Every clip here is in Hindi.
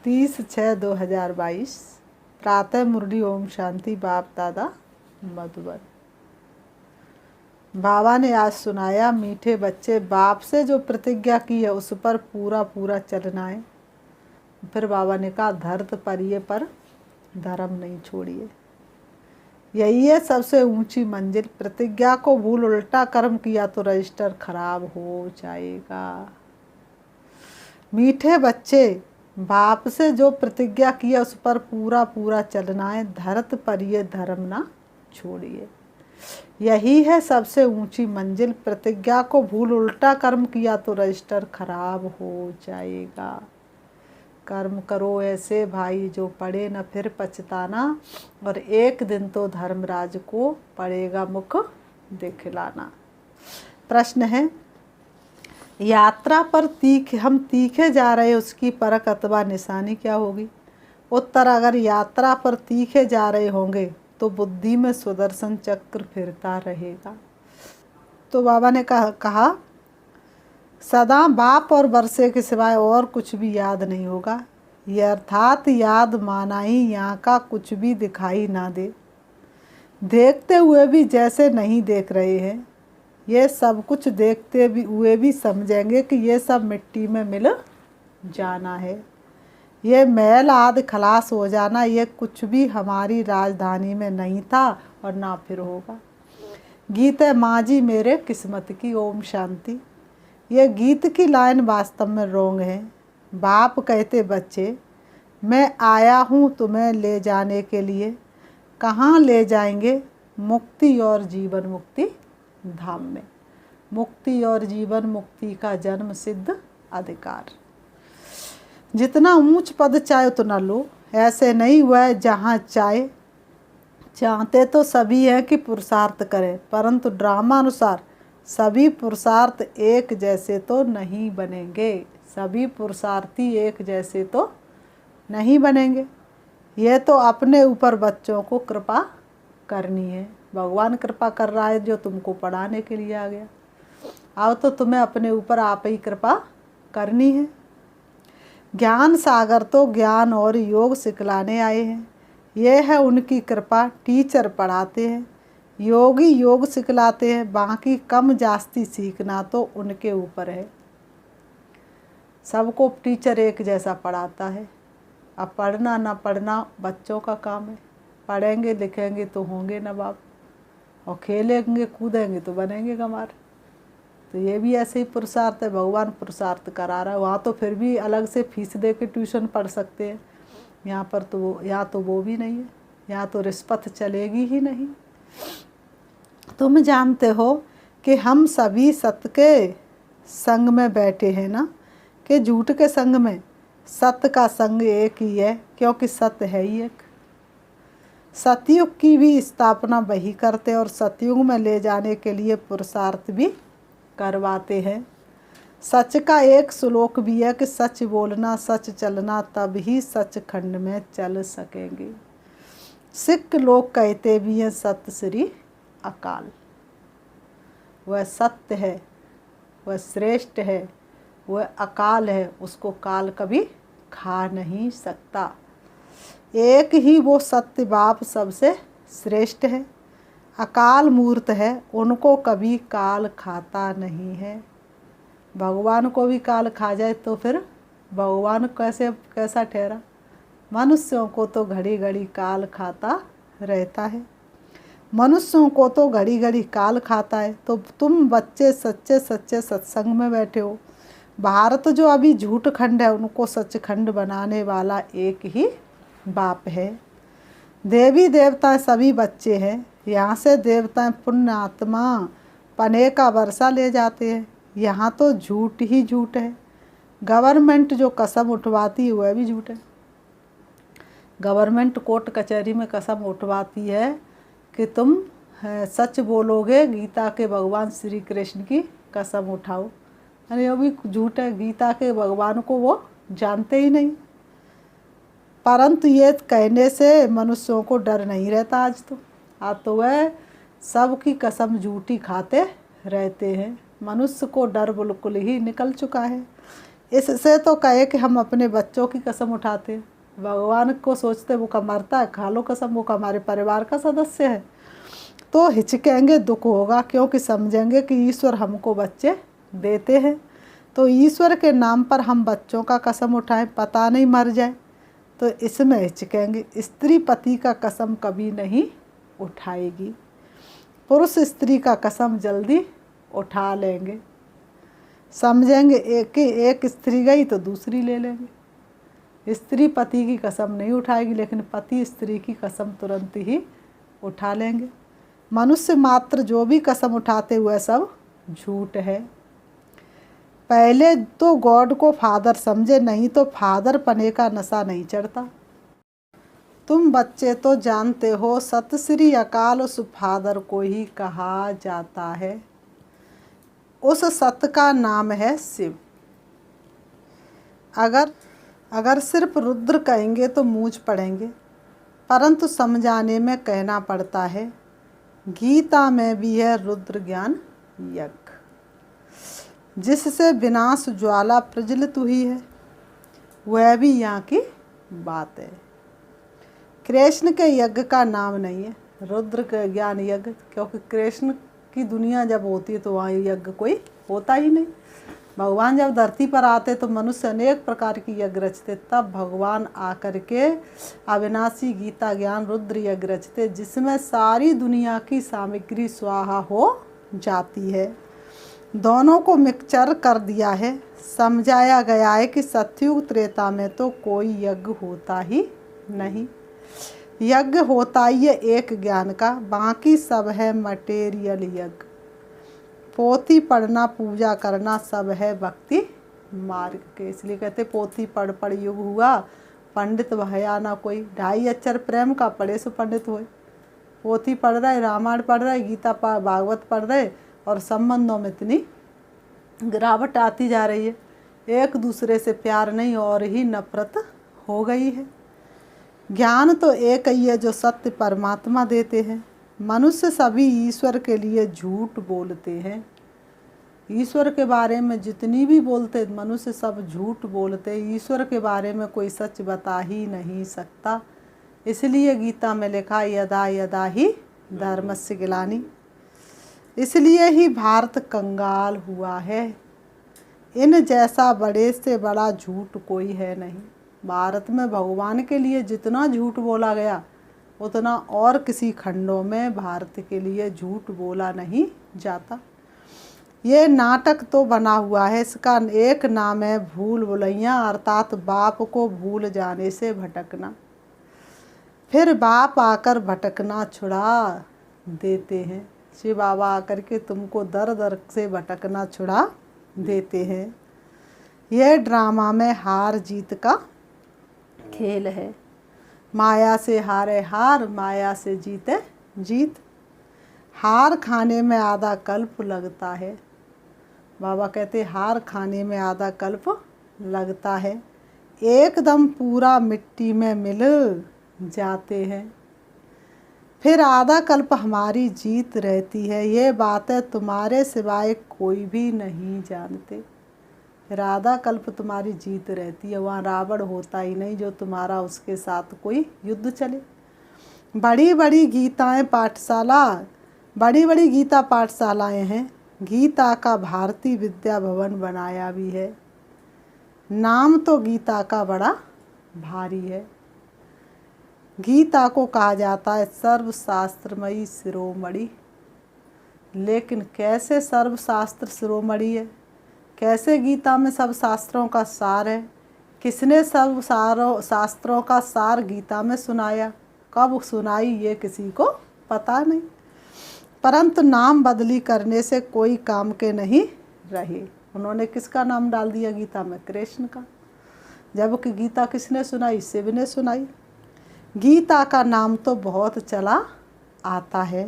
30/6/2022 प्रातः मुरली ओम शांति बाप दादा मधुबन। बाबा ने आज सुनाया, मीठे बच्चे, बाप से जो प्रतिज्ञा की है उस पर पूरा पूरा चलना है। फिर बाबा ने कहा, धरत परिये पर धर्म नहीं छोड़िए। यही है सबसे ऊंची मंजिल। प्रतिज्ञा को भूल उल्टा कर्म किया तो रजिस्टर खराब हो जाएगा। मीठे बच्चे, बाप से जो प्रतिज्ञा किया उस पर पूरा पूरा चलना है। धरत परिये धर्म ना छोड़िए। यही है सबसे ऊंची मंजिल। प्रतिज्ञा को भूल उल्टा कर्म किया तो रजिस्टर खराब हो जाएगा। कर्म करो ऐसे भाई जो पड़े न फिर पछताना, और एक दिन तो धर्मराज को पड़ेगा मुख दिखलाना। प्रश्न है, यात्रा पर हम तीखे जा रहे, उसकी परख अथवा निशानी क्या होगी? उत्तर, अगर यात्रा पर तीखे जा रहे होंगे तो बुद्धि में सुदर्शन चक्र फिरता रहेगा। तो बाबा ने कहा सदा बाप और वर्षे के सिवाय और कुछ भी याद नहीं होगा। यह अर्थात याद माना ही यहाँ का कुछ भी दिखाई ना दे। देखते हुए भी जैसे नहीं देख रहे हैं। ये सब कुछ देखते हुए भी समझेंगे कि ये सब मिट्टी में मिल जाना है। ये मैल आदि खलास हो जाना, ये कुछ भी हमारी राजधानी में नहीं था और ना फिर होगा। गीत है माँ जी मेरे किस्मत की, ओम शांति। ये गीत की लाइन वास्तव में रोंग है। बाप कहते, बच्चे मैं आया हूँ तुम्हें ले जाने के लिए। कहाँ ले जाएंगे? मुक्ति और जीवन मुक्ति धाम में। मुक्ति और जीवन मुक्ति का जन्म सिद्ध अधिकार। जितना ऊंच पद चाहे उतना लो, ऐसे नहीं हुआ है जहाँ चाहे। चाहते तो सभी हैं कि पुरुषार्थ करें, परंतु ड्रामा अनुसार सभी पुरुषार्थ एक जैसे तो नहीं बनेंगे। सभी पुरुषार्थी एक जैसे तो नहीं बनेंगे। ये तो अपने ऊपर बच्चों को कृपा करनी है। भगवान कृपा कर रहा है जो तुमको पढ़ाने के लिए आ गया। अब तो तुम्हें अपने ऊपर आप ही कृपा करनी है। ज्ञान सागर तो ज्ञान और योग सिखलाने आए हैं। यह है उनकी कृपा। टीचर पढ़ाते हैं, योगी योग सिखलाते हैं। बाकी कम जास्ती सीखना तो उनके ऊपर है। सबको टीचर एक जैसा पढ़ाता है। अब पढ़ना ना पढ़ना बच्चों का काम है। पढ़ेंगे लिखेंगे तो होंगे नवाब, और खेलेंगे कूदेंगे तो बनेंगे गंवार। तो ये भी ऐसे ही पुरुषार्थ है। भगवान पुरुषार्थ करा रहा है। वहाँ तो फिर भी अलग से फीस दे के ट्यूशन पढ़ सकते हैं। यहाँ पर तो यहाँ तो वो भी नहीं है। यहाँ तो रिश्वत चलेगी ही नहीं। तुम जानते हो कि हम सभी सत्य के संग में बैठे हैं ना, कि झूठ के संग में? सत्य का संग एक ही है, क्योंकि सत्य है ही एक। सतयुग की भी स्थापना वही करते और सतयुग में ले जाने के लिए पुरुषार्थ भी करवाते हैं। सच का एक श्लोक भी है कि सच बोलना सच चलना, तब ही सचखंड में चल सकेंगे। सिख लोग कहते भी हैं सत्य श्री अकाल। वह सत्य है, वह श्रेष्ठ है, वह अकाल है। उसको काल कभी खा नहीं सकता। एक ही वो सत्य बाप सबसे श्रेष्ठ है। अकाल मूर्त है, उनको कभी काल खाता नहीं है। भगवान को भी काल खा जाए तो फिर भगवान कैसा ठहरा? मनुष्यों को तो घड़ी घड़ी काल खाता रहता है। मनुष्यों को तो घड़ी घड़ी काल खाता है। तो तुम बच्चे सच्चे सच्चे सत्संग में बैठे हो। भारत जो अभी झूठ खंड है, उनको सचखंड बनाने वाला एक ही बाप है। देवी देवता सभी बच्चे हैं। यहाँ से देवताएं पुण्य आत्मा पने का वर्षा ले जाते हैं। यहाँ तो झूठ ही झूठ है। गवर्नमेंट जो कसम उठवाती है वह भी झूठ है। गवर्नमेंट कोर्ट कचहरी में कसम उठवाती है कि तुम सच बोलोगे, गीता के भगवान श्री कृष्ण की कसम उठाओ। अरे वो भी झूठ है। गीता के भगवान को वो जानते ही नहीं। परंतु ये कहने से मनुष्यों को डर नहीं रहता। आज तो वह सबकी कसम झूठी खाते रहते हैं। मनुष्य को डर बिल्कुल ही निकल चुका है। इससे तो कहे कि हम अपने बच्चों की कसम उठाते हैं, भगवान को सोचते वो का मरता है, खा लो कसम, वो का हमारे परिवार का सदस्य है, तो हिचकेंगे, दुख होगा, क्योंकि समझेंगे कि ईश्वर हमको बच्चे देते हैं। तो ईश्वर के नाम पर हम बच्चों का कसम उठाएं, पता नहीं मर जाए, तो इसमें हिचकेंगे। स्त्री पति का कसम कभी नहीं उठाएगी, पुरुष स्त्री का कसम जल्दी उठा लेंगे। समझेंगे एक स्त्री गई तो दूसरी ले लेंगे। स्त्री पति की कसम नहीं उठाएगी, लेकिन पति स्त्री की कसम तुरंत ही उठा लेंगे। मनुष्य मात्र जो भी कसम उठाते हुए सब झूठ है। पहले तो गॉड को फादर समझे, नहीं तो फादर पने का नशा नहीं चढ़ता। तुम बच्चे तो जानते हो सत श्री अकाल उस फादर को ही कहा जाता है। उस सत का नाम है शिव। अगर सिर्फ रुद्र कहेंगे तो मूंझ पड़ेंगे, परंतु समझाने में कहना पड़ता है। गीता में भी है रुद्र ज्ञान यज्ञ, जिससे विनाश ज्वाला प्रज्वलित हुई है, वह भी यहाँ की बात है। कृष्ण के यज्ञ का नाम नहीं है रुद्र के ज्ञान यज्ञ, क्योंकि कृष्ण की दुनिया जब होती है तो वहाँ यज्ञ कोई होता ही नहीं। भगवान जब धरती पर आते तो मनुष्य अनेक प्रकार की यज्ञ रचते, तब भगवान आकर के अविनाशी गीता ज्ञान रुद्र यज्ञ रचते, जिसमें सारी दुनिया की सामग्री स्वाहा हो जाती है। दोनों को मिक्सचर कर दिया है। समझाया गया है कि सतयुग त्रेता में तो कोई यज्ञ होता ही नहीं। यज्ञ होता ही है एक ज्ञान का, बाकी सब है मटेरियल यज्ञ। पोथी पढ़ना पूजा करना सब है भक्ति मार्ग के। इसलिए कहते पोथी पढ़ पढ़ युग हुआ, पंडित भया ना कोई। 2.5 अक्षर प्रेम का पढ़े सो पंडित हुए। पोथी पढ़ रहे, रामायण पढ़ रहे, गीता भागवत पढ़ रहे, और संबंधों में इतनी गिरावट आती जा रही है। एक दूसरे से प्यार नहीं और ही नफरत हो गई है। ज्ञान तो एक ही है जो सत्य परमात्मा देते हैं। मनुष्य सभी ईश्वर के लिए झूठ बोलते हैं। ईश्वर के बारे में जितनी भी बोलते मनुष्य सब झूठ बोलते। ईश्वर के बारे में कोई सच बता ही नहीं सकता। इसलिए गीता में लिखा यदा यदा ही धर्मस्य ग्लानि। इसलिए ही भारत कंगाल हुआ है। इन जैसा बड़े से बड़ा झूठ कोई है नहीं। भारत में भगवान के लिए जितना झूठ बोला गया उतना और किसी खंडों में भारत के लिए झूठ बोला नहीं जाता। ये नाटक तो बना हुआ है, इसका एक नाम है भूल भुलैया, अर्थात बाप को भूल जाने से भटकना। फिर बाप आकर भटकना छुड़ा देते हैं। शिव बाबा आकर के तुमको दर दर से भटकना छुड़ा देते हैं। यह ड्रामा में हार जीत का खेल है। माया से हारे हार, माया से जीते जीत। हार खाने में आधा कल्प लगता है। बाबा कहते हार खाने में आधा कल्प लगता है, एकदम पूरा मिट्टी में मिल जाते हैं। फिर आधा कल्प हमारी जीत रहती है। ये बातें तुम्हारे सिवाय कोई भी नहीं जानते। फिर आधा कल्प तुम्हारी जीत रहती है। वहाँ रावण होता ही नहीं जो तुम्हारा उसके साथ कोई युद्ध चले। बड़ी बड़ी गीताएं पाठशाला, बड़ी बड़ी गीता पाठशालाएं हैं। गीता का भारतीय विद्या भवन बनाया भी है। नाम तो गीता का बड़ा भारी है। गीता को कहा जाता है सर्वशास्त्रमयी शिरोमणि। लेकिन कैसे सर्वशास्त्र शिरोमणि है? कैसे गीता में सब शास्त्रों का सार है? किसने सब शास्त्रों का सार गीता में सुनाया, कब सुनाई, ये किसी को पता नहीं। परंतु नाम बदली करने से कोई काम के नहीं रहे। उन्होंने किसका नाम डाल दिया गीता में? कृष्ण का। जबकि गीता किसने सुनाई? शिव ने सुनाई। गीता का नाम तो बहुत चला आता है।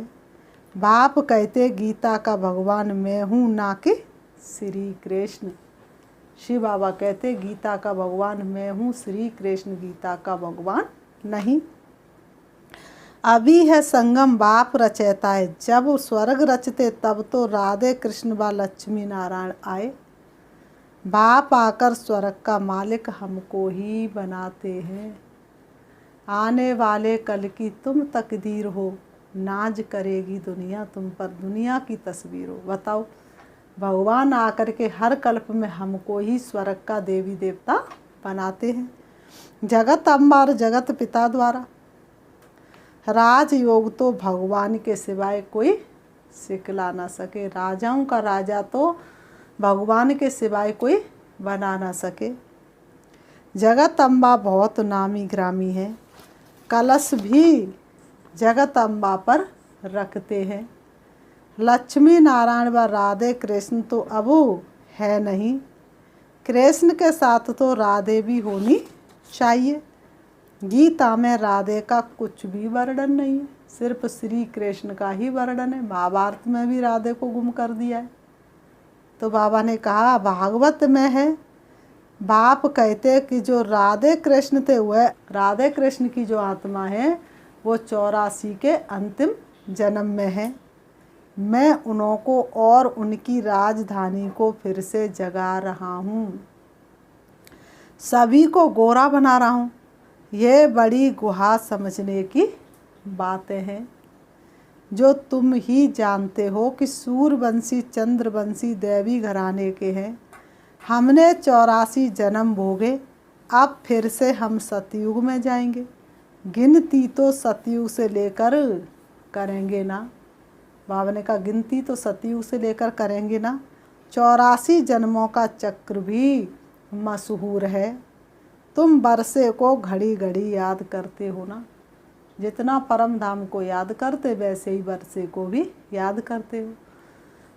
बाप कहते गीता का भगवान मैं हूँ, ना कि श्री कृष्ण। शिव बाबा कहते गीता का भगवान मैं हूँ, श्री कृष्ण गीता का भगवान नहीं। अभी है संगम बाप रचयता है। जब स्वर्ग रचते तब तो राधे कृष्ण व लक्ष्मी नारायण आए। बाप आकर स्वर्ग का मालिक हमको ही बनाते हैं। आने वाले कल की तुम तकदीर हो, नाज करेगी दुनिया तुम पर, दुनिया की तस्वीर हो। बताओ, भगवान आकर के हर कल्प में हमको ही स्वर्ग का देवी देवता बनाते हैं। जगत अम्बा और जगत पिता द्वारा राजयोग तो भगवान के सिवाय कोई सिखला ना सके। राजाओं का राजा तो भगवान के सिवाय कोई बना ना सके। जगत अम्बा बहुत नामी ग्रामी है, कलश भी जगत अम्बा पर रखते हैं। लक्ष्मी नारायण व राधे कृष्ण तो अब है नहीं, कृष्ण के साथ तो राधे भी होनी चाहिए। गीता में राधे का कुछ भी वर्णन नहीं है, सिर्फ श्री कृष्ण का ही वर्णन है। महाभारत में भी राधे को गुम कर दिया है। तो बाबा ने कहा भागवत में है, बाप कहते कि जो राधे कृष्ण थे वह राधे कृष्ण की जो आत्मा है वो 84 के अंतिम जन्म में है। मैं उन्हों को और उनकी राजधानी को फिर से जगा रहा हूँ, सभी को गोरा बना रहा हूँ। ये बड़ी गुहा समझने की बातें हैं, जो तुम ही जानते हो कि सूर्यवंशी चंद्रवंशी देवी घराने के हैं। हमने 84 जन्म भोगे, अब फिर से हम सतयुग में जाएंगे। गिनती तो सतयुग से लेकर करेंगे ना, बाबा ने कहा गिनती तो सतयुग से लेकर करेंगे ना। 84 जन्मों का चक्र भी मशहूर है। तुम बरसे को घड़ी घड़ी याद करते हो ना, जितना परम धाम को याद करते वैसे ही बरसे को भी याद करते हो।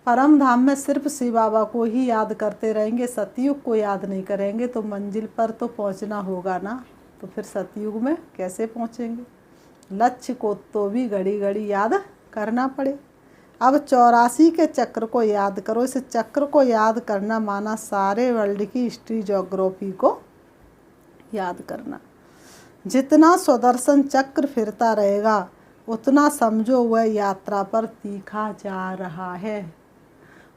परम धाम में सिर्फ शिव बाबा को ही याद करते रहेंगे, सतयुग को याद नहीं करेंगे तो मंजिल पर तो पहुंचना होगा ना, तो फिर सतयुग में कैसे पहुंचेंगे। लक्ष्य को तो भी घड़ी घड़ी याद करना पड़े। अब 84 के चक्र को याद करो। इस चक्र को याद करना माना सारे वर्ल्ड की हिस्ट्री ज्योग्राफी को याद करना। जितना सुदर्शन चक्र फिरता रहेगा उतना समझो वह यात्रा पर तीखा जा रहा है।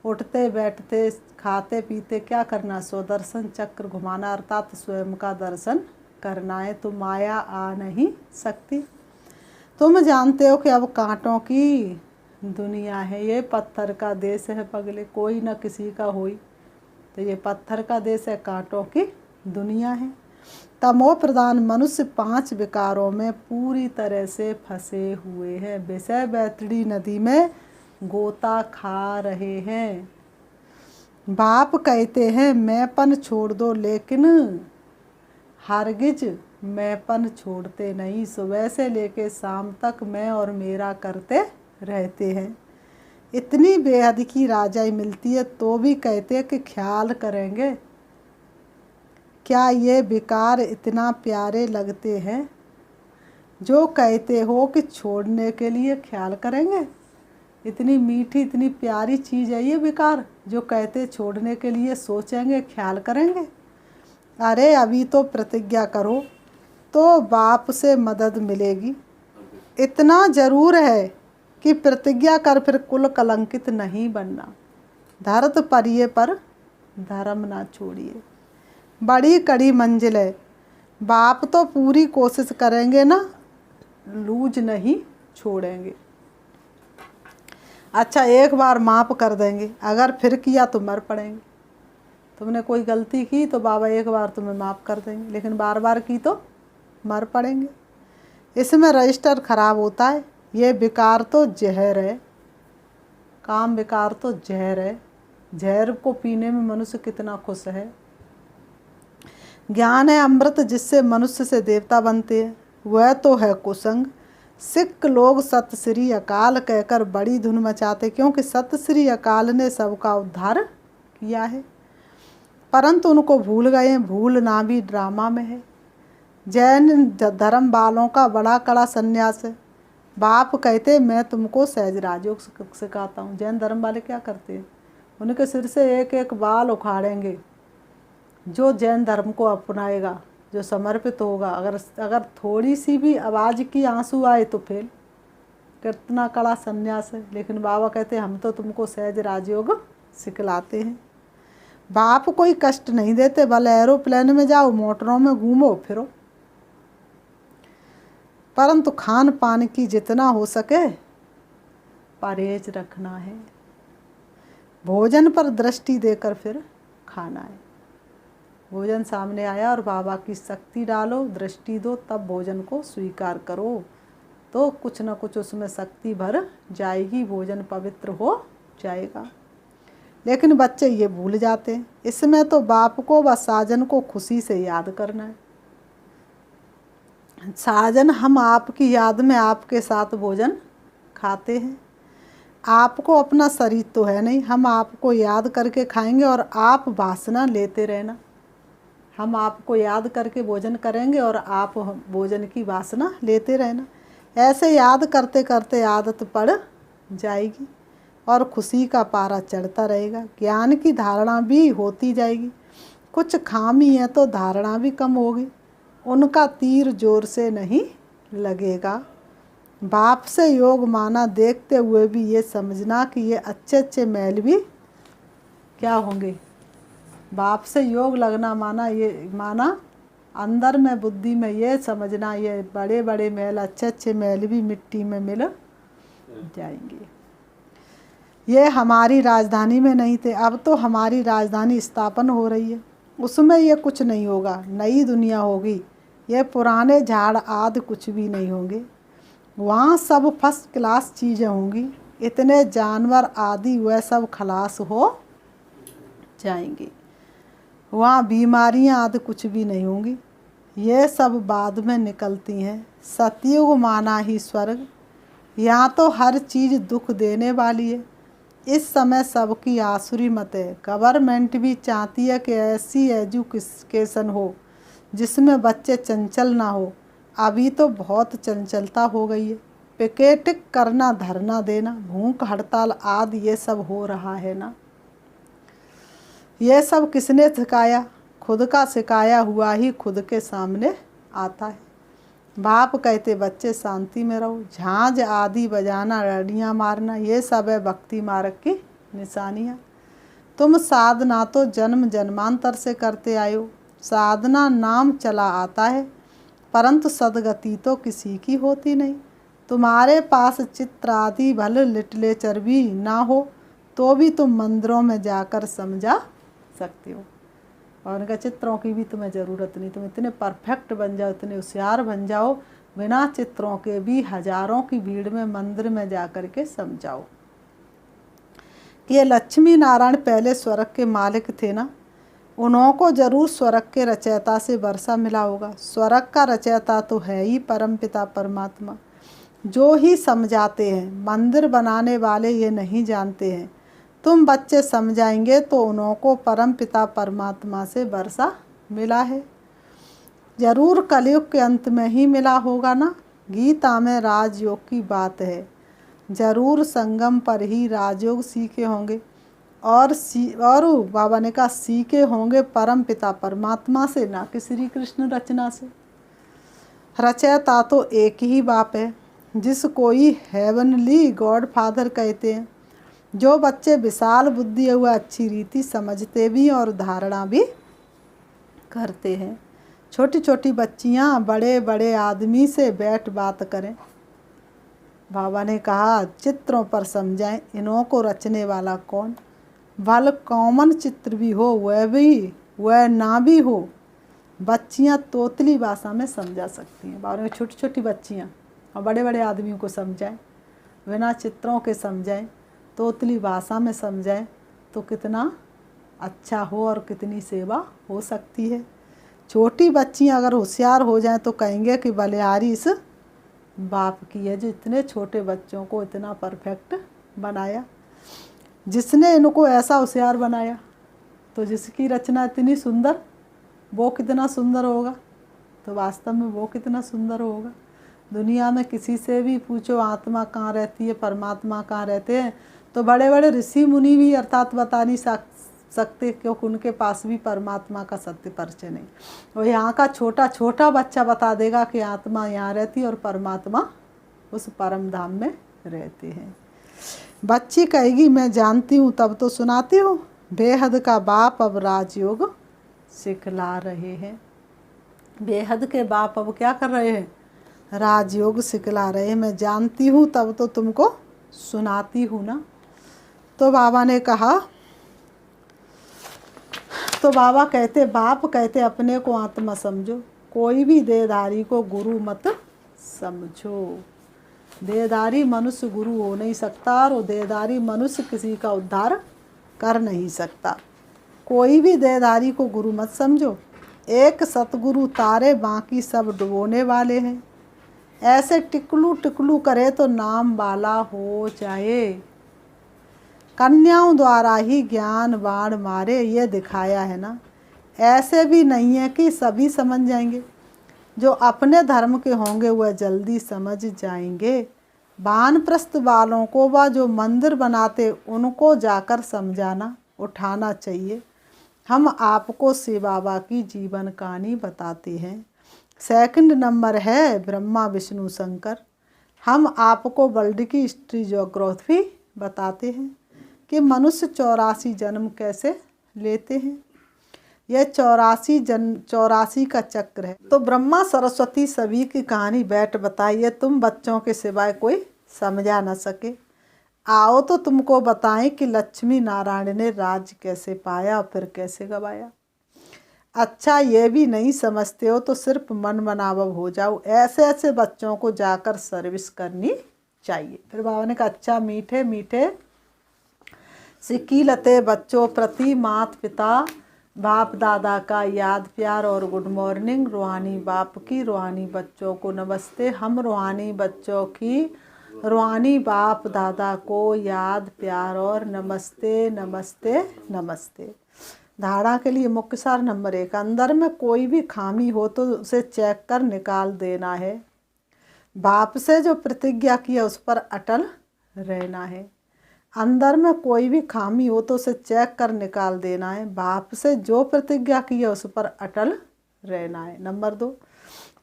उठते बैठते खाते पीते क्या करना, सुदर्शन चक्र घुमाना, अर्थात स्वयं का दर्शन करना है। तो माया आ नहीं सकती। तुम जानते हो कि अब कांटों की दुनिया है, ये पत्थर का देश है पगले, कोई न किसी का होई। तो ये पत्थर का देश है, कांटों की दुनिया है। तमो प्रधान मनुष्य 5 विकारों में पूरी तरह से फंसे हुए हैं, विषय बैतडी नदी में गोता खा रहे हैं। बाप कहते हैं मैंपन छोड़ दो, लेकिन हरगिज मैंपन छोड़ते नहीं। सुबह से लेके शाम तक मैं और मेरा करते रहते हैं। इतनी बेहद की राजाई मिलती है तो भी कहते हैं कि ख्याल करेंगे। क्या ये विकार इतना प्यारे लगते हैं जो कहते हो कि छोड़ने के लिए ख्याल करेंगे। इतनी मीठी इतनी प्यारी चीज़ है ये विकार, जो कहते छोड़ने के लिए सोचेंगे ख्याल करेंगे। अरे अभी तो प्रतिज्ञा करो तो बाप से मदद मिलेगी। इतना ज़रूर है कि प्रतिज्ञा कर फिर कुल कलंकित नहीं बनना। धरत परिये पर धर्म ना छोड़िए। बड़ी कड़ी मंजिल है, बाप तो पूरी कोशिश करेंगे ना, लूज नहीं छोड़ेंगे। अच्छा एक बार माफ़ कर देंगे, अगर फिर किया तो मर पड़ेंगे। तुमने कोई गलती की तो बाबा एक बार तुम्हें माफ़ कर देंगे, लेकिन बार बार की तो मर पड़ेंगे। इसमें रजिस्टर खराब होता है। ये विकार तो जहर है, काम विकार तो जहर है। जहर को पीने में मनुष्य कितना खुश है। ज्ञान है अमृत जिससे मनुष्य से देवता बनते हैं, वह तो है कुसंग। सिख लोग सत श्री अकाल कहकर बड़ी धुन मचाते, क्योंकि सत श्री अकाल ने सबका उद्धार किया है, परंतु उनको भूल गए हैं। भूलना भी ड्रामा में है। जैन धर्म वालों का बड़ा कड़ा संन्यास है। बाप कहते मैं तुमको सहज राजयोग सिखाता हूँ। जैन धर्म वाले क्या करते हैं, उनके सिर से एक एक बाल उखाड़ेंगे। जो जैन धर्म को अपनाएगा, जो समर्पित होगा, अगर थोड़ी सी भी आवाज़ की आंसू आए तो फेल। कितना कड़ा संन्यास है। लेकिन बाबा कहते हैं हम तो तुमको सहज राजयोग सिखलाते हैं। बाप कोई कष्ट नहीं देते, भले एरोप्लेन में जाओ, मोटरों में घूमो फिरो, परंतु खान पान की जितना हो सके परहेज रखना है। भोजन पर दृष्टि देकर फिर खाना है। भोजन सामने आया और बाबा की शक्ति डालो, दृष्टि दो, तब भोजन को स्वीकार करो, तो कुछ न कुछ उसमें शक्ति भर जाएगी, भोजन पवित्र हो जाएगा। लेकिन बच्चे ये भूल जाते हैं। इसमें तो बाप को व साजन को खुशी से याद करना है। साजन, हम आपकी याद में आपके साथ भोजन खाते हैं। आपको अपना शरीर तो है नहीं, हम आपको याद करके खाएंगे और आप वासना लेते रहना। हम आपको याद करके भोजन करेंगे और आप भोजन की वासना लेते रहना। ऐसे याद करते करते आदत पड़ जाएगी और खुशी का पारा चढ़ता रहेगा। ज्ञान की धारणा भी होती जाएगी। कुछ खामी है तो धारणा भी कम होगी, उनका तीर जोर से नहीं लगेगा। बाप से योग माना देखते हुए भी ये समझना कि ये अच्छे अच्छे मैल भी क्या होंगे। बाप से योग लगना माना ये माना अंदर में बुद्धि में ये समझना ये बड़े बड़े मैल, अच्छे अच्छे मैल भी मिट्टी में मिल जाएंगे। ये हमारी राजधानी में नहीं थे, अब तो हमारी राजधानी स्थापन हो रही है, उसमें ये कुछ नहीं होगा, नई दुनिया होगी। ये पुराने झाड़ आदि कुछ भी नहीं होंगे, वहाँ सब फर्स्ट क्लास चीज़ें होंगी। इतने जानवर आदि वह सब खलास हो जाएंगे, वहाँ बीमारियाँ आदि कुछ भी नहीं होंगी। ये सब बाद में निकलती हैं। सतयुग माना ही स्वर्ग, यहाँ तो हर चीज़ दुख देने वाली है। इस समय सबकी आसुरी मत है। गवर्नमेंट भी चाहती है कि ऐसी एजुकेशन हो जिसमें बच्चे चंचल ना हो। अभी तो बहुत चंचलता हो गई है। पिकेटिंग करना, धरना देना, भूख हड़ताल आदि ये सब हो रहा है ना। ये सब किसने सिखाया? खुद का सिखाया हुआ ही खुद के सामने आता है। बाप कहते बच्चे शांति में रहो। झांझ आदि बजाना, रड़ियाँ मारना, ये सब है भक्ति मार्ग की निशानियाँ। तुम साधना तो जन्म जन्मांतर से करते आए हो। साधना नाम चला आता है, परंतु सदगति तो किसी की होती नहीं। तुम्हारे पास चित्र आदि भले लिटरेचर भी ना हो तो भी तुम मंदिरों में जाकर समझा सकते हो, और उनका चित्रों की भी तुम्हें ज़रूरत नहीं। तुम इतने परफेक्ट बन जाओ, इतने होशियार बन जाओ, बिना चित्रों के भी हजारों की भीड़ में मंदिर में जा कर के समझाओ कि ये लक्ष्मी नारायण पहले स्वर्ग के मालिक थे ना, उन्हों को जरूर स्वर्ग के रचयिता से वर्षा मिला होगा। स्वर्ग का रचयिता तो है ही परमपिता परमात्मा, जो ही समझाते हैं। मंदिर बनाने वाले ये नहीं जानते हैं। तुम बच्चे समझाएंगे तो उन्हों को परमपिता परमात्मा से वर्षा मिला है। जरूर कलयुग के अंत में ही मिला होगा ना। गीता में राजयोग की बात है, जरूर संगम पर ही राजयोग सीखे होंगे और बाबा ने कहा सीखे होंगे परम पिता परमात्मा से, ना कि श्री कृष्ण रचना से। रचयिता तो एक ही बाप है, जिसको ही हेवनली गॉड फादर कहते हैं। जो बच्चे विशाल बुद्धि हुआ अच्छी रीति समझते भी और धारणा भी करते हैं। छोटी छोटी बच्चियां बड़े बड़े आदमी से बैठ बात करें। बाबा ने कहा चित्रों पर समझाएं, इन्हों को रचने वाला कौन। भल कॉमन चित्र भी हो, वह ना भी हो, बच्चियां तोतली भाषा में समझा सकती हैं। बाबा ने छोटी छोटी बच्चियां और बड़े बड़े आदमियों को समझाएं, बिना चित्रों के समझाएं, तोतली भाषा में समझाएं, तो कितना अच्छा हो और कितनी सेवा हो सकती है। छोटी बच्चियां अगर होशियार हो जाएं तो कहेंगे कि बलिहारी इस बाप की है जो इतने छोटे बच्चों को इतना परफेक्ट बनाया। जिसने इनको ऐसा होशियार बनाया, तो जिसकी रचना इतनी सुंदर, वो कितना सुंदर होगा। तो वास्तव में वो कितना सुंदर होगा। दुनिया में किसी से भी पूछो आत्मा कहाँ रहती है, परमात्मा कहाँ रहते हैं, तो बड़े बड़े ऋषि मुनि भी अर्थात बता नहीं सकते, क्योंकि उनके पास भी परमात्मा का सत्य परिचय नहीं। और यहाँ का छोटा छोटा बच्चा बता देगा कि आत्मा यहाँ रहती है और परमात्मा उस परम धाम में रहते हैं। बच्ची कहेगी मैं जानती हूँ, तब तो सुनाती हूँ, बेहद का बाप अब राजयोग सिखला रहे हैं। बेहद के बाप अब क्या कर रहे हैं? राजयोग सिखला रहे हैं। मैं जानती हूँ तब तो तुमको सुनाती हूँ ना। तो बाबा ने कहा, तो बाबा कहते, बाप कहते अपने को आत्मा समझो, कोई भी देहधारी को गुरु मत समझो। देहधारी मनुष्य गुरु हो नहीं सकता और वो देहधारी मनुष्य किसी का उद्धार कर नहीं सकता। कोई भी देहधारी को गुरु मत समझो। एक सतगुरु तारे, बाकी सब डुबोने वाले हैं। ऐसे टिकलू टिकलू करे तो नाम वाला हो जाए। कन्याओं द्वारा ही ज्ञान बाण मारे, ये दिखाया है ना। ऐसे भी नहीं है कि सभी समझ जाएंगे। जो अपने धर्म के होंगे वह जल्दी समझ जाएंगे। वानप्रस्थ वालों को व जो मंदिर बनाते उनको जाकर समझाना उठाना चाहिए। हम आपको शिव बाबा की जीवन कहानी बताते हैं। सेकंड नंबर है ब्रह्मा विष्णु शंकर। हम आपको वर्ल्ड की हिस्ट्री ज्योग्राफी बताते हैं कि मनुष्य 84 जन्म कैसे लेते हैं। यह 84 का चक्र है। तो ब्रह्मा सरस्वती सभी की कहानी बैठ बताइए, तुम बच्चों के सिवाय कोई समझा न सके। आओ तो तुमको बताएं कि लक्ष्मी नारायण ने राज्य कैसे पाया और फिर कैसे गवाया। अच्छा ये भी नहीं समझते हो तो सिर्फ मन मनावव हो जाओ। ऐसे ऐसे बच्चों को जाकर सर्विस करनी चाहिए। फिर बाबा ने कहा, अच्छा मीठे मीठे सिकीलते बच्चों प्रति माता पिता बाप दादा का याद प्यार और गुड मॉर्निंग। रूहानी बाप की रूहानी बच्चों को नमस्ते। हम रूहानी बच्चों की रूहानी बाप दादा को याद प्यार और नमस्ते नमस्ते नमस्ते। धारणा के लिए मुख्य सार नंबर 1, अंदर में कोई भी खामी हो तो उसे चेक कर निकाल देना है। बाप से जो प्रतिज्ञा की है उस पर अटल रहना है। अंदर में कोई भी खामी हो तो उसे चेक कर निकाल देना है। बाप से जो प्रतिज्ञा की है उस पर अटल रहना है। नंबर 2,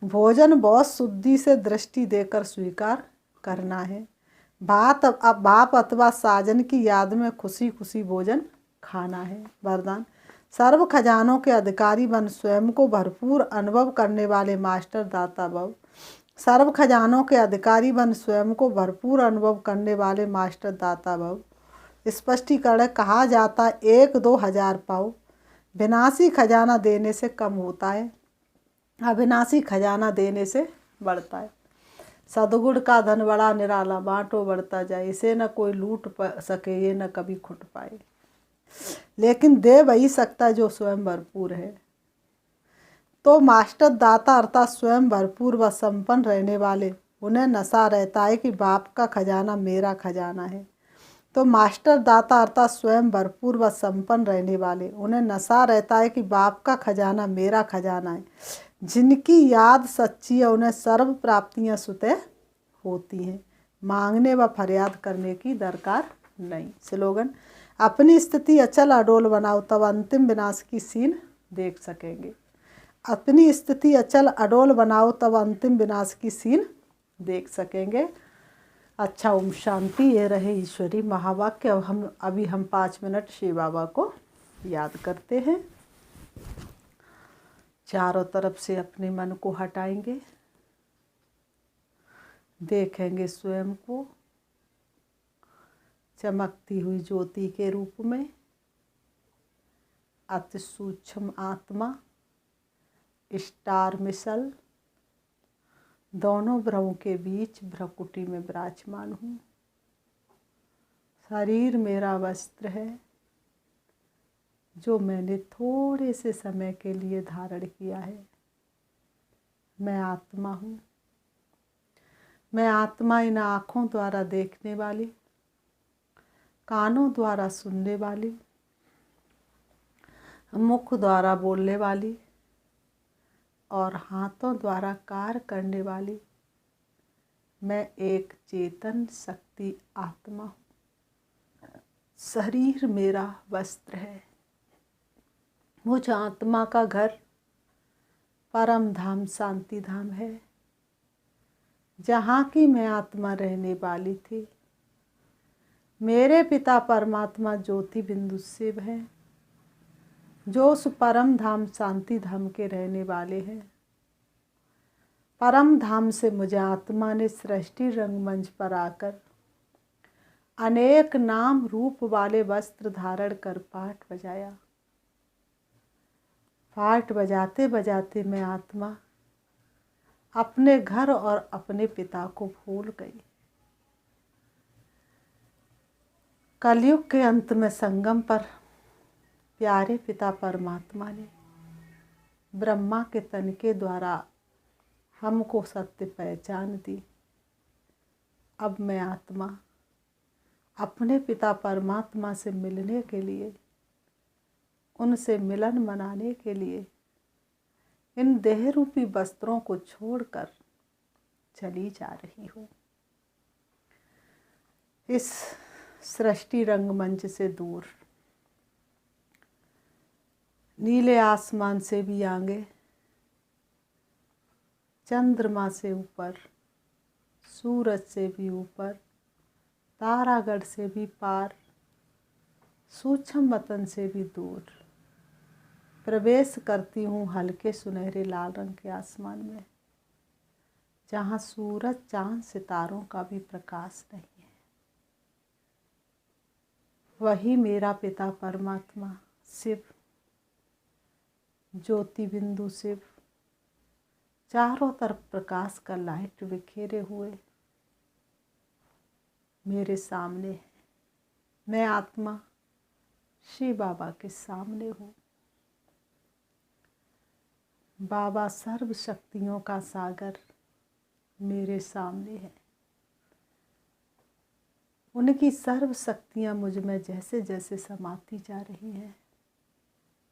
भोजन बहुत शुद्धि से दृष्टि देकर स्वीकार करना है। बाप अथवा साजन की याद में खुशी खुशी भोजन खाना है। वरदान, सर्व खजानों के अधिकारी बन स्वयं को भरपूर अनुभव करने वाले मास्टर दाता भव। सर्व खजानों के अधिकारी बन स्वयं को भरपूर अनुभव करने वाले मास्टर दाता भव। स्पष्टीकरण, कहा जाता 1-2 हजार पाओ। विनाशी खजाना देने से कम होता है, अविनाशी खजाना देने से बढ़ता है। सदगुण का धन बड़ा निराला, बांटो बढ़ता जाए। इसे न कोई लूट सके, ये न कभी खुट पाए। लेकिन दे वही सकता जो स्वयं भरपूर है। तो मास्टर दाता अर्थात स्वयं भरपूर व संपन्न रहने वाले, उन्हें नशा रहता है कि बाप का खजाना मेरा खजाना है। तो मास्टर दाता अर्थात स्वयं भरपूर व संपन्न रहने वाले, उन्हें नशा रहता है कि बाप का खजाना मेरा खजाना है। जिनकी याद सच्ची है उन्हें सर्व प्राप्तियां स्वतः होती हैं। मांगने व फरियाद करने की दरकार नहीं। स्लोगन, अपनी स्थिति अचल अडोल बनाओ तब अंतिम विनाश की सीन देख सकेंगे। अपनी स्थिति अचल अडोल बनाओ तब अंतिम विनाश की सीन देख सकेंगे। अच्छा, ओम शांति। ये रहे ईश्वरी महावाक्य। अब अभी हम 5 मिनट शिव बाबा को याद करते हैं। चारों तरफ से अपने मन को हटाएंगे, देखेंगे स्वयं को चमकती हुई ज्योति के रूप में। अति सूक्ष्म आत्मा, स्टार मिसल, दोनों भ्रमों के बीच भ्रकुटी में विराजमान हूँ। शरीर मेरा वस्त्र है जो मैंने थोड़े से समय के लिए धारण किया है। मैं आत्मा हूँ। मैं आत्मा इन आँखों द्वारा देखने वाली, कानों द्वारा सुनने वाली, मुख द्वारा बोलने वाली और हाथों द्वारा कार्य करने वाली मैं एक चेतन शक्ति आत्मा हूँ। शरीर मेरा वस्त्र है। मुझ आत्मा का घर परम धाम शांति धाम है, जहाँ की मैं आत्मा रहने वाली थी। मेरे पिता परमात्मा ज्योति बिंदु शिव हैं। जो उस परम धाम शांति धाम के रहने वाले हैं। परम धाम से मुझे आत्मा ने सृष्टि रंगमंच पर आकर अनेक नाम रूप वाले वस्त्र धारण कर पाठ बजाया। पाठ बजाते बजाते मैं आत्मा अपने घर और अपने पिता को भूल गई। कलयुग के अंत में संगम पर प्यारे पिता परमात्मा ने ब्रह्मा के तन के द्वारा हमको सत्य पहचान दी। अब मैं आत्मा अपने पिता परमात्मा से मिलने के लिए, उनसे मिलन मनाने के लिए इन देह रूपी वस्त्रों को छोड़कर चली जा रही हूँ। इस सृष्टि रंगमंच से दूर, नीले आसमान से भी आगे, चंद्रमा से ऊपर, सूरज से भी ऊपर, तारागढ़ से भी पार, सूक्ष्म वतन से भी दूर प्रवेश करती हूँ हल्के सुनहरे लाल रंग के आसमान में, जहाँ सूरज चांद सितारों का भी प्रकाश नहीं है। वही मेरा पिता परमात्मा शिव, ज्योति बिंदु शिव, चारों तरफ प्रकाश का लाइट बिखेरे हुए मेरे सामने है। मैं आत्मा शिव बाबा के सामने हूँ। बाबा सर्व शक्तियों का सागर मेरे सामने है। उनकी सर्व शक्तियाँ मुझ में जैसे जैसे समाती जा रही हैं,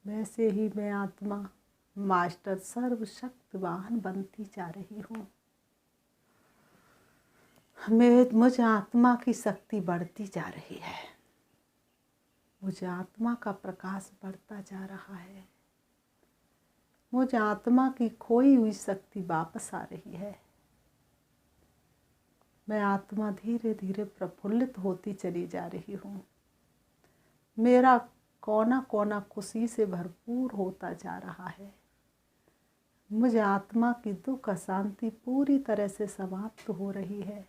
वैसे ही मैं आत्मा मास्टर सर्वशक्तिवान बनती जा रही हूँ। मुझ आत्मा की शक्ति बढ़ती जा रही है। मुझ आत्मा का प्रकाश बढ़ता जा रहा है। मुझ आत्मा की खोई हुई शक्ति वापस आ रही है। मैं आत्मा धीरे धीरे प्रफुल्लित होती चली जा रही हूँ। मेरा कोना कोना खुशी से भरपूर होता जा रहा है। मुझे आत्मा की दुख अशांति पूरी तरह से समाप्त हो रही है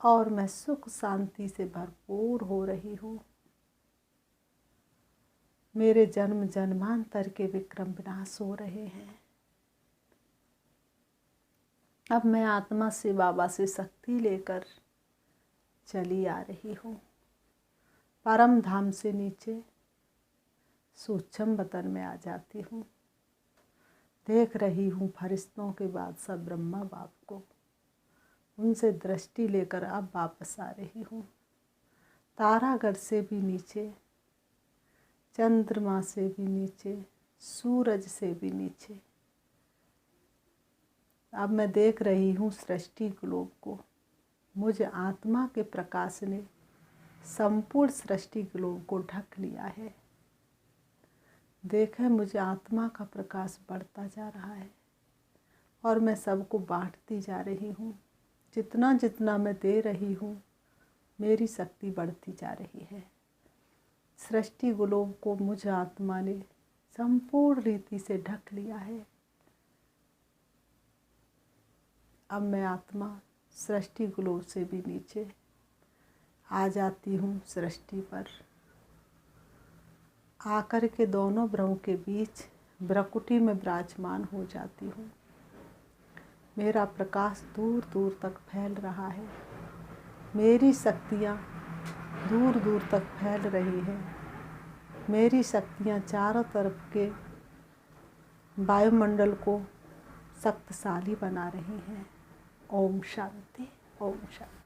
और मैं सुख शांति से भरपूर हो रही हूँ। मेरे जन्म जन्मांतर के विक्रम विनाश हो रहे हैं। अब मैं आत्मा से बाबा से शक्ति लेकर चली आ रही हूँ। परम धाम से नीचे सूक्ष्म वतन में आ जाती हूँ। देख रही हूँ फरिश्तों के बादशाह ब्रह्मा बाप को। उनसे दृष्टि लेकर अब वापस आ रही हूँ। तारागढ़ से भी नीचे, चंद्रमा से भी नीचे, सूरज से भी नीचे अब मैं देख रही हूँ सृष्टि ग्लोब को। मुझे आत्मा के प्रकाश ने संपूर्ण सृष्टि ग्लोब को ढक लिया है। देखें, मुझे आत्मा का प्रकाश बढ़ता जा रहा है और मैं सबको बांटती जा रही हूँ। जितना जितना मैं दे रही हूँ, मेरी शक्ति बढ़ती जा रही है। सृष्टि ग्लोब को मुझ आत्मा ने संपूर्ण रीति से ढक लिया है। अब मैं आत्मा सृष्टि ग्लोब से भी नीचे आ जाती हूँ सृष्टि पर। आकर के दोनों ब्रह्म के बीच भ्रकुटी में विराजमान हो जाती हूँ। मेरा प्रकाश दूर दूर तक फैल रहा है। मेरी शक्तियाँ दूर दूर तक फैल रही हैं। मेरी शक्तियाँ चारों तरफ के वायुमंडल को शक्तिशाली बना रही हैं। ओम शांति, ओम शांति।